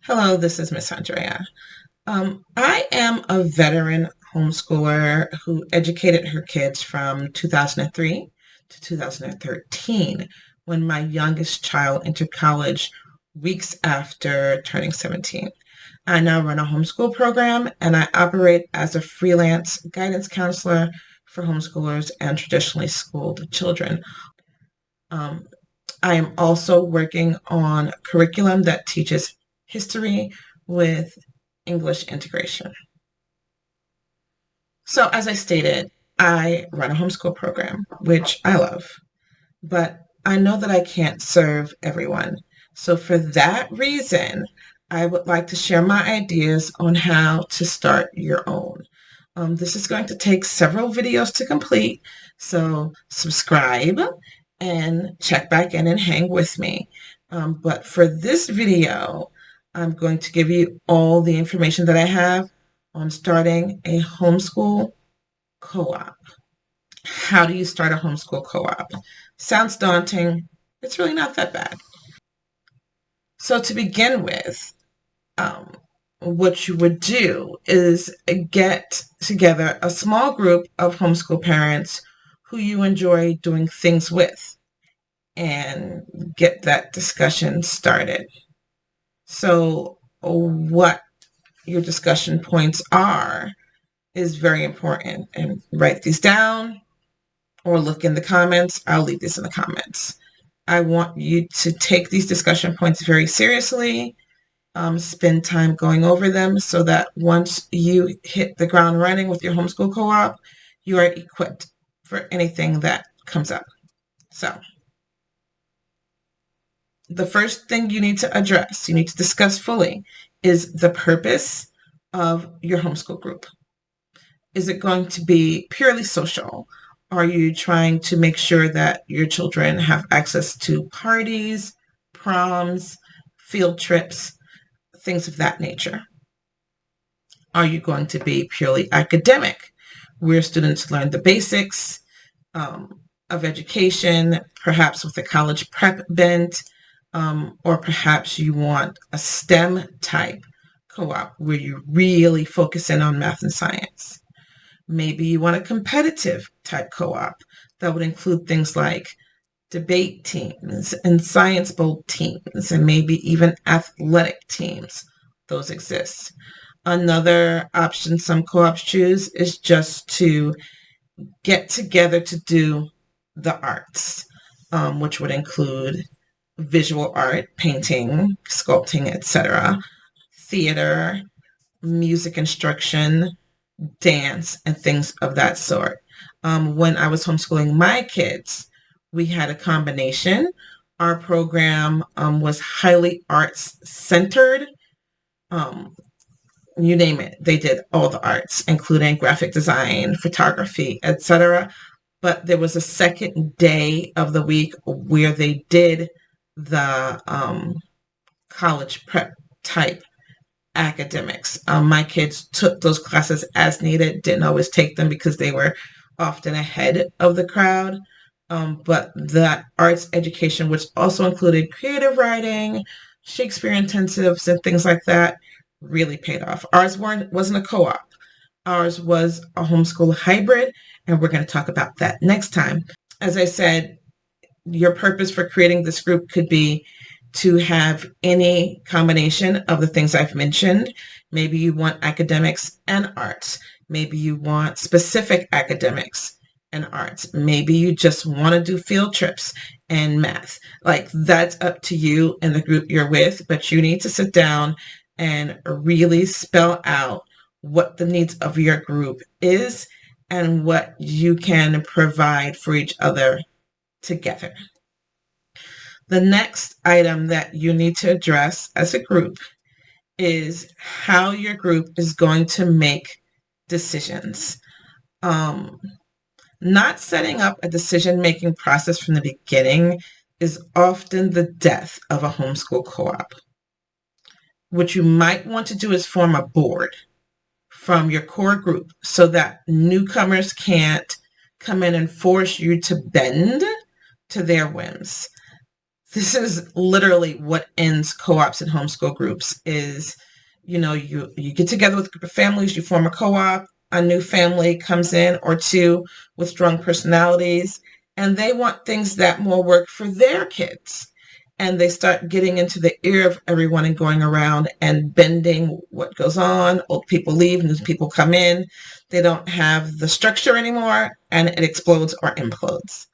Hello, this is Miss Andrea. I am a veteran homeschooler who educated her kids from 2003 to 2013 when my youngest child entered college weeks after turning 17. I now run a homeschool program and I operate as a freelance guidance counselor for homeschoolers and traditionally schooled children. Um, I am also working on a curriculum that teaches history with English integration. So, as I stated, I run a homeschool program, which I love, but I know that I can't serve everyone. So, for that reason, I would like to share my ideas on how to start your own. This is going to take several videos to complete, so subscribe and check back in and hang with me. But for this video, I'm going to give you all the information that I have on starting a homeschool co-op. How do you start a homeschool co-op? Sounds daunting. It's really not that bad. So to begin with, what you would do is get together a small group of homeschool parents who you enjoy doing things with and get that discussion started. So what your discussion points are is very important, and write these down or look in the comments. I'll leave this in the comments. I want you to take these discussion points very seriously. Spend time going over them so that once you hit the ground running with your homeschool co-op, you are equipped for anything that comes up. So the first thing you need to address, you need to discuss fully, is the purpose of your homeschool group. Is it going to be purely social? Are you trying to make sure that your children have access to parties, proms, field trips, things of that nature? Are you going to be purely academic, where students learn the basics of education, perhaps with a college prep bent, or perhaps you want a STEM type co-op where you really focus in on math and science? Maybe you want a competitive type co-op that would include things like debate teams and science bowl teams, and maybe even athletic teams. Those exist. Another option some co-ops choose is just to get together to do the arts, which would include visual art, painting, sculpting, etc., theater, music instruction, dance, and things of that sort. When I was homeschooling my kids, we had a combination. Our program was highly arts centered. You name it, they did all the arts, including graphic design, photography, etc. But there was a second day of the week where they did the college prep type academics. My kids took those classes as needed, didn't always take them because they were often ahead of the crowd. But that arts education, which also included creative writing, Shakespeare intensives, and things like that, really paid off. Ours wasn't a co-op. Ours was a homeschool hybrid, and we're going to talk about that next time. As I said, your purpose for creating this group could be to have any combination of the things I've mentioned. Maybe you want academics and arts. Maybe you want specific academics and arts. Maybe you just want to do field trips and math. Like, that's up to you and the group you're with, but you need to sit down and really spell out what the needs of your group is and what you can provide for each other together. The next item that you need to address as a group is how your group is going to make decisions. Not setting up a decision-making process from the beginning is often the death of a homeschool co-op. What you might want to do is form a board from your core group so that newcomers can't come in and force you to bend to their whims. This is literally what ends co-ops and homeschool groups is, you get together with a group of families, you form a co-op, a new family comes in or two with strong personalities, and they want things that more work for their kids. And they start getting into the ear of everyone and going around and bending what goes on. Old people leave, new people come in. They don't have the structure anymore, and it explodes or implodes.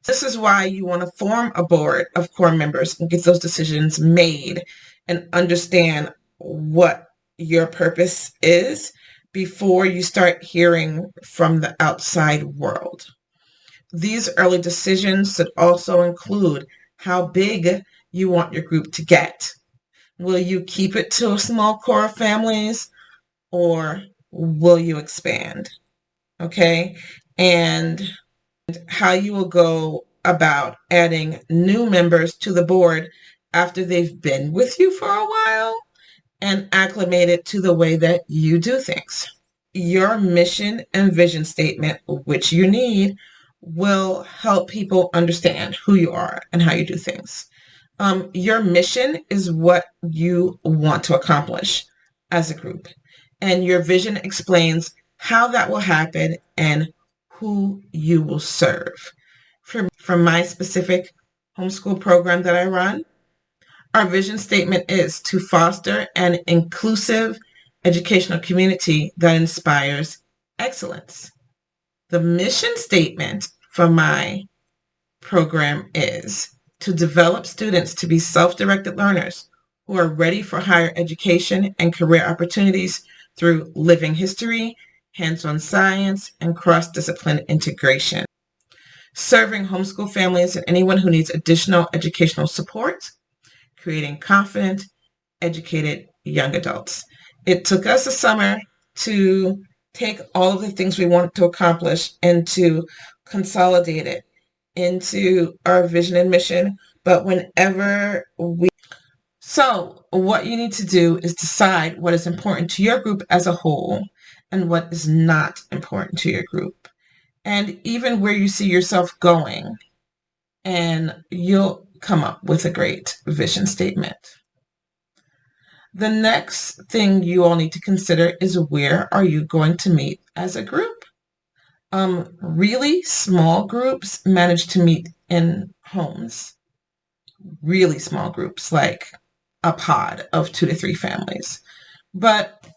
This is why you want to form a board of core members and get those decisions made and understand what your purpose is before you start hearing from the outside world. These early decisions should also include how big you want your group to get. Will you keep it to a small core of families, or will you expand? Okay. And how you will go about adding new members to the board after they've been with you for a while and acclimated to the way that you do things. Your mission and vision statement, which you need, will help people understand who you are and how you do things. Your mission is what you want to accomplish as a group, and your vision explains how that will happen and who you will serve. For my specific homeschool program that I run, our vision statement is to foster an inclusive educational community that inspires excellence. The mission statement for my program is to develop students to be self-directed learners who are ready for higher education and career opportunities through living history, hands-on science, and cross-discipline integration. Serving homeschool families and anyone who needs additional educational support, creating confident, educated young adults. It took us a summer to take all of the things we wanted to accomplish and to consolidate it into our vision and mission. But so what you need to do is decide what is important to your group as a whole and what is not important to your group, and even where you see yourself going, and you'll come up with a great vision statement. The next thing you all need to consider is, where are you going to meet as a group? Really small groups manage to meet in homes. Really small groups, like a pod of 2 to 3 families. But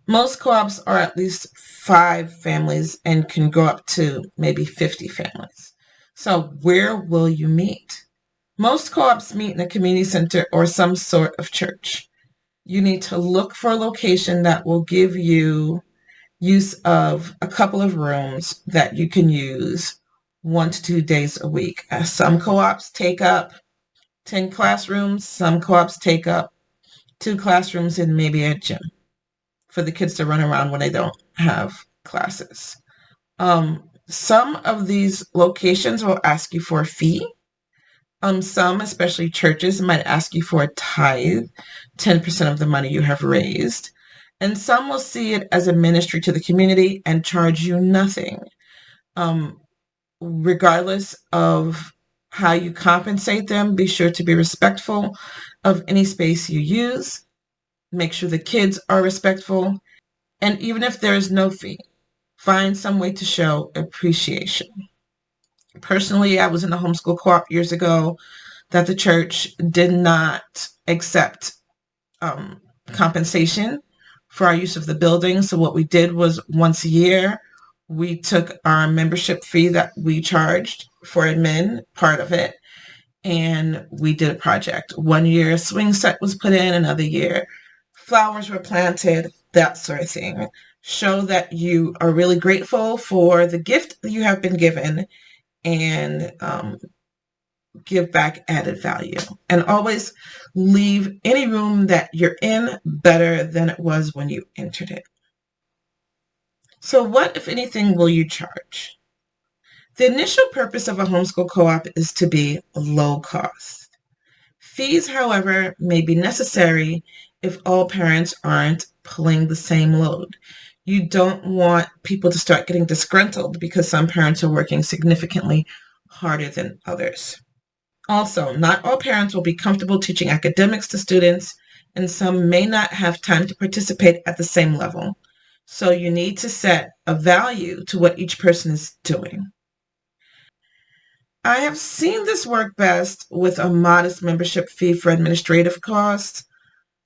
most co-ops are at least 5 families and can go up to maybe 50 families. So where will you meet? Most co-ops meet in a community center or some sort of church. You need to look for a location that will give you use of a couple of rooms that you can use 1 to 2 days a week. Some co-ops take up 10 classrooms. Some co-ops take up 2 classrooms and maybe a gym for the kids to run around when they don't have classes. Some of these locations will ask you for a fee. Some, especially churches, might ask you for a tithe, 10% of the money you have raised. And some will see it as a ministry to the community and charge you nothing. Regardless of how you compensate them, be sure to be respectful of any space you use. Make sure the kids are respectful. And even if there is no fee, find some way to show appreciation. Personally, I was in a homeschool co-op years ago that the church did not accept compensation for our use of the building. So what we did was, once a year, we took our membership fee that we charged for admin, part of it, and we did a project. 1 year, a swing set was put in, another year, flowers were planted, that sort of thing. Show that you are really grateful for the gift that you have been given, and give back added value. And always leave any room that you're in better than it was when you entered it. So what, if anything, will you charge? The initial purpose of a homeschool co-op is to be low cost. Fees, however, may be necessary if all parents aren't pulling the same load. You don't want people to start getting disgruntled because some parents are working significantly harder than others. Also, not all parents will be comfortable teaching academics to students, and some may not have time to participate at the same level. So you need to set a value to what each person is doing. I have seen this work best with a modest membership fee for administrative costs,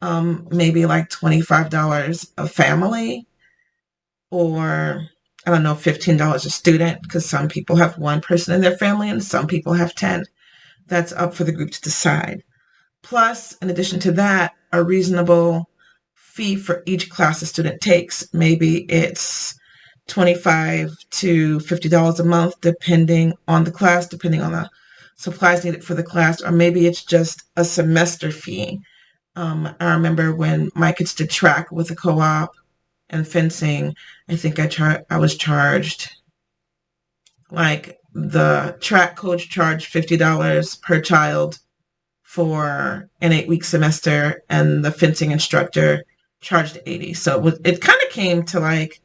maybe like $25 a family, or I don't know, $15 a student, because some people have one person in their family and some people have 10. That's up for the group to decide. Plus, in addition to that, a reasonable fee for each class a student takes. Maybe it's $25 to $50 a month, depending on the class, depending on the supplies needed for the class, or maybe it's just a semester fee. I remember when my kids did track with a co-op and fencing, I think I was charged, like the track coach charged $50 per child for an 8-week semester, and the fencing instructor charged $80. So it kind of came to like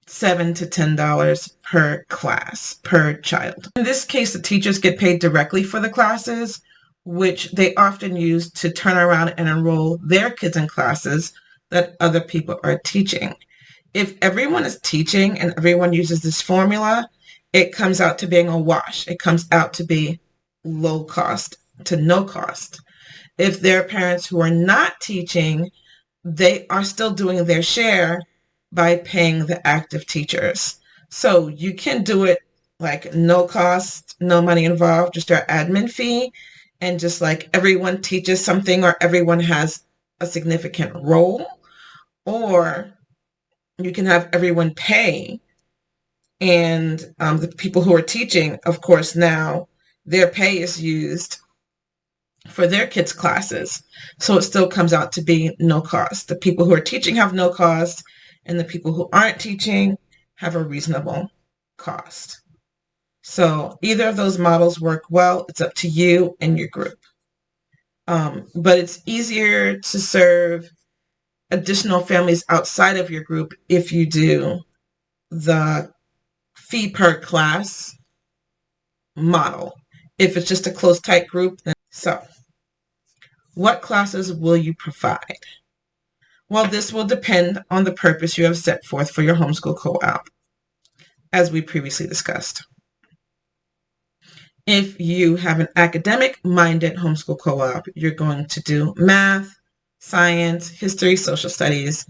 $7 to $10 per class, per child. In this case, the teachers get paid directly for the classes, which they often use to turn around and enroll their kids in classes that other people are teaching. If everyone is teaching and everyone uses this formula, it comes out to being a wash. It comes out to be low cost to no cost. If there are parents who are not teaching, they are still doing their share by paying the active teachers. So you can do it like no cost, no money involved, just our admin fee, and just like everyone teaches something or everyone has a significant role, or you can have everyone pay, and the people who are teaching, of course, now their pay is used for their kids' classes. So it still comes out to be no cost. The people who are teaching have no cost, and the people who aren't teaching have a reasonable cost. So either of those models work well. It's up to you and your group. But it's easier to serve additional families outside of your group if you do the fee per class model. If it's just a close, tight group, then so. What classes will you provide? Well, this will depend on the purpose you have set forth for your homeschool co-op, as we previously discussed. If you have an academic-minded homeschool co-op, you're going to do math, science, history, social studies,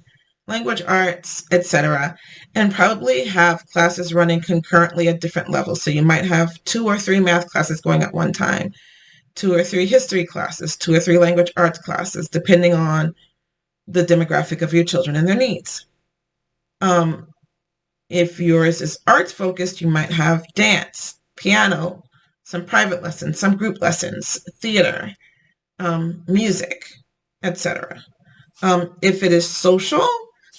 language arts, etc., and probably have classes running concurrently at different levels. So you might have 2 or 3 math classes going at one time, 2 or 3 history classes, 2 or 3 language arts classes, depending on the demographic of your children and their needs. If yours is arts focused, you might have dance, piano, some private lessons, some group lessons, theater, music, etc. If it is social,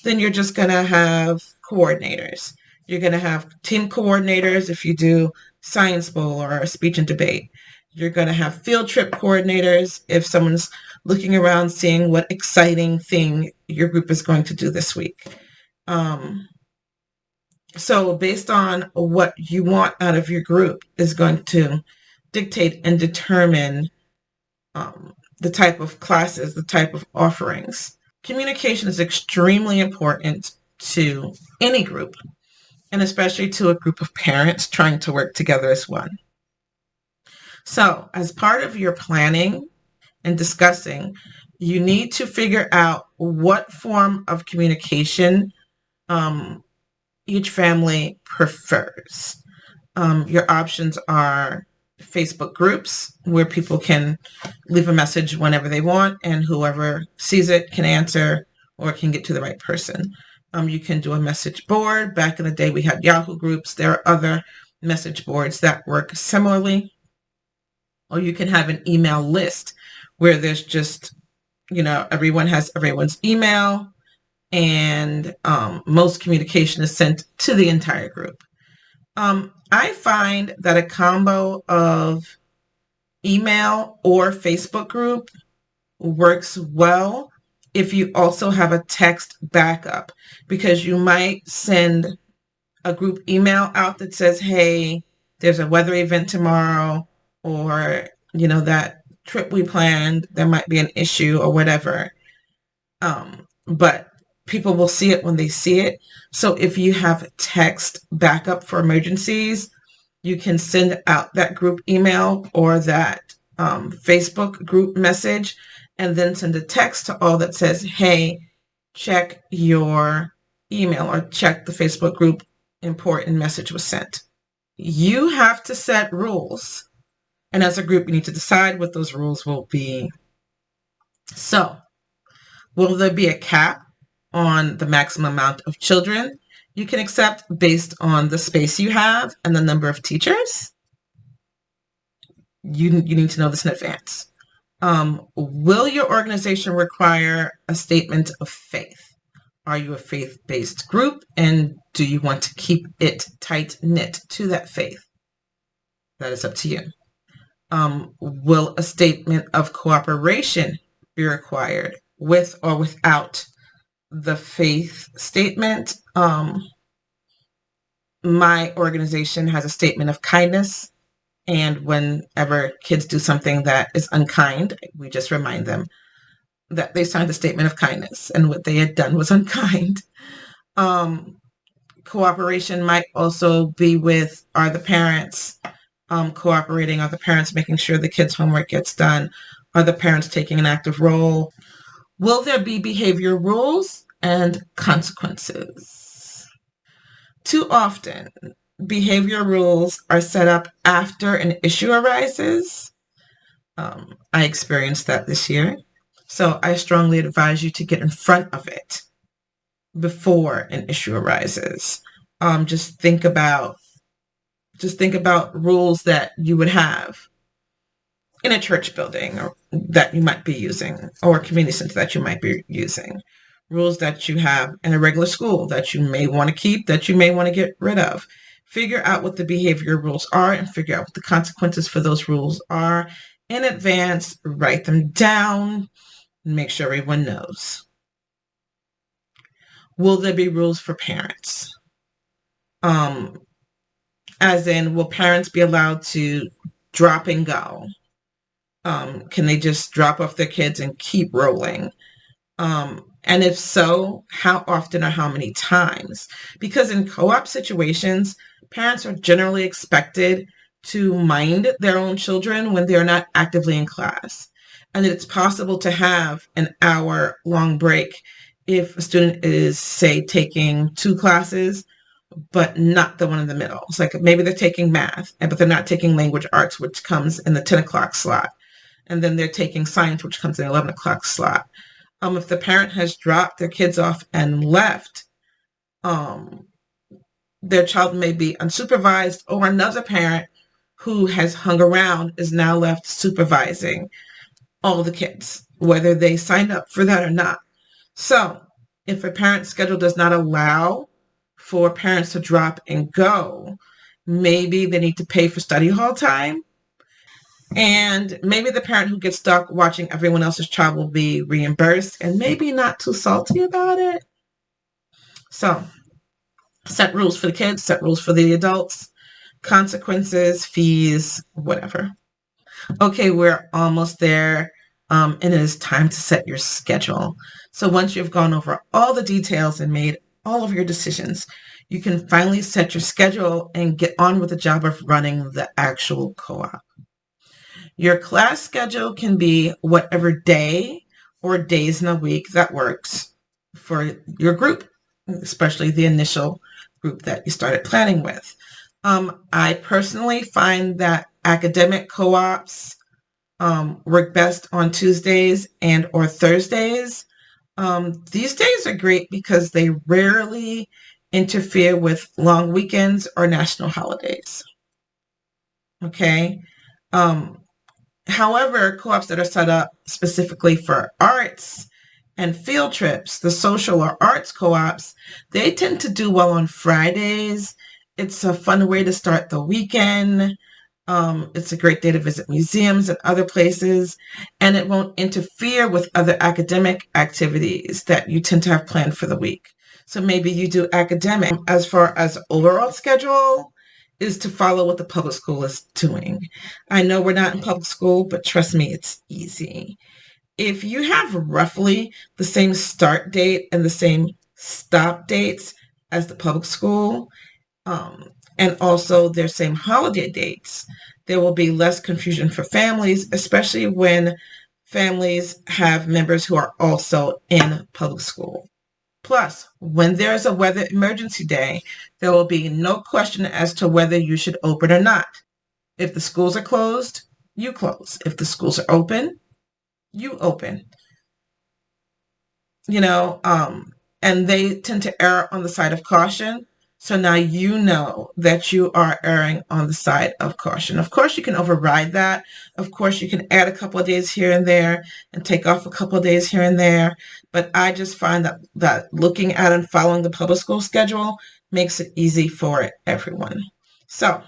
then you're just going to have coordinators. You're going to have team coordinators if you do science bowl or speech and debate. You're going to have field trip coordinators if someone's looking around seeing what exciting thing your group is going to do this week. So based on what you want out of your group is going to dictate and determine the type of classes, the type of offerings. Communication is extremely important to any group, and especially to a group of parents trying to work together as one. So as part of your planning and discussing, you need to figure out what form of communication each family prefers. Your options are Facebook groups, where people can leave a message whenever they want, and whoever sees it can answer or can get to the right person. You can do a message board. Back in the day, we had Yahoo groups. There are other message boards that work similarly. Or you can have an email list where there's just, everyone has everyone's email, and most communication is sent to the entire group. I find that a combo of email or Facebook group works well if you also have a text backup, because you might send a group email out that says, hey, there's a weather event tomorrow, or that trip we planned, there might be an issue or whatever. But people will see it when they see it. So if you have text backup for emergencies, you can send out that group email or that Facebook group message, and then send a text to all that says, hey, check your email or check the Facebook group, important message was sent. You have to set rules. And as a group, you need to decide what those rules will be. So, will there be a cap on the maximum amount of children you can accept based on the space you have and the number of teachers? You need to know this in advance. Will your organization require a statement of faith? Are you a faith-based group, and do you want to keep it tight-knit to that faith? That is up to you. Will a statement of cooperation be required with or without the faith statement? My organization has a statement of kindness, and whenever kids do something that is unkind, we just remind them that they signed a statement of kindness and what they had done was unkind. Cooperation might also be with, are the parents cooperating? Are the parents making sure the kids' homework gets done? Are the parents taking an active role? Will there be behavior rules and consequences? Too often, behavior rules are set up after an issue arises. I experienced that this year. So I strongly advise you to get in front of it before an issue arises. Just think about rules that you would have in a church building or that you might be using, or a community center that you might be using. Rules that you have in a regular school that you may want to keep, that you may want to get rid of. Figure out what the behavior rules are and figure out what the consequences for those rules are in advance. Write them down. Make sure everyone knows. Will there be rules for parents? As in, will parents be allowed to drop and go? Can they just drop off their kids and keep rolling? And if so, how often or how many times? Because in co-op situations, parents are generally expected to mind their own children when they're not actively in class. And it's possible to have an hour-long break if a student is, say, taking 2 classes, but not the one in the middle. It's like maybe they're taking math, but they're not taking language arts, which comes in the 10 o'clock slot. And then they're taking science, which comes in the 11 o'clock slot. If the parent has dropped their kids off and left, their child may be unsupervised, or another parent who has hung around is now left supervising all the kids, whether they signed up for that or not. So if a parent's schedule does not allow for parents to drop and go, maybe they need to pay for study hall time. And maybe the parent who gets stuck watching everyone else's child will be reimbursed, and maybe not too salty about it. So set rules for the kids, set rules for the adults, consequences, fees, whatever. Okay, we're almost there. And it is time to set your schedule. So once you've gone over all the details and made all of your decisions, you can finally set your schedule and get on with the job of running the actual co-op. Your class schedule can be whatever day or days in a week that works for your group, especially the initial group that you started planning with. I personally find that academic co-ops work best on Tuesdays and or Thursdays. These days are great because they rarely interfere with long weekends or national holidays. Okay. However, co-ops that are set up specifically for arts and field trips, the social or arts co-ops, they tend to do well on Fridays. It's a fun way to start the weekend. It's a great day to visit museums and other places, and it won't interfere with other academic activities that you tend to have planned for the week. So maybe you do academic. As far as overall schedule, is to follow what the public school is doing. I know we're not in public school, but trust me, it's easy. If you have roughly the same start date and the same stop dates as the public school, um, and also their same holiday dates, there will be less confusion for families, especially when families have members who are also in public school. Plus, when there's a weather emergency day, there will be no question as to whether you should open or not. If the schools are closed, you close. If the schools are open, you open. You know, and they tend to err on the side of caution. So now you know that you are erring on the side of caution. Of course, you can override that. Of course, you can add a couple of days here and there and take off a couple of days here and there. But I just find that looking at and following the public school schedule makes it easy for everyone. So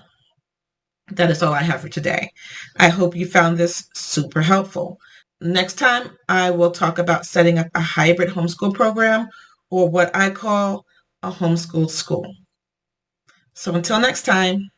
that is all I have for today. I hope you found this super helpful. Next time, I will talk about setting up a hybrid homeschool program, or what I call a homeschooled school. So until next time.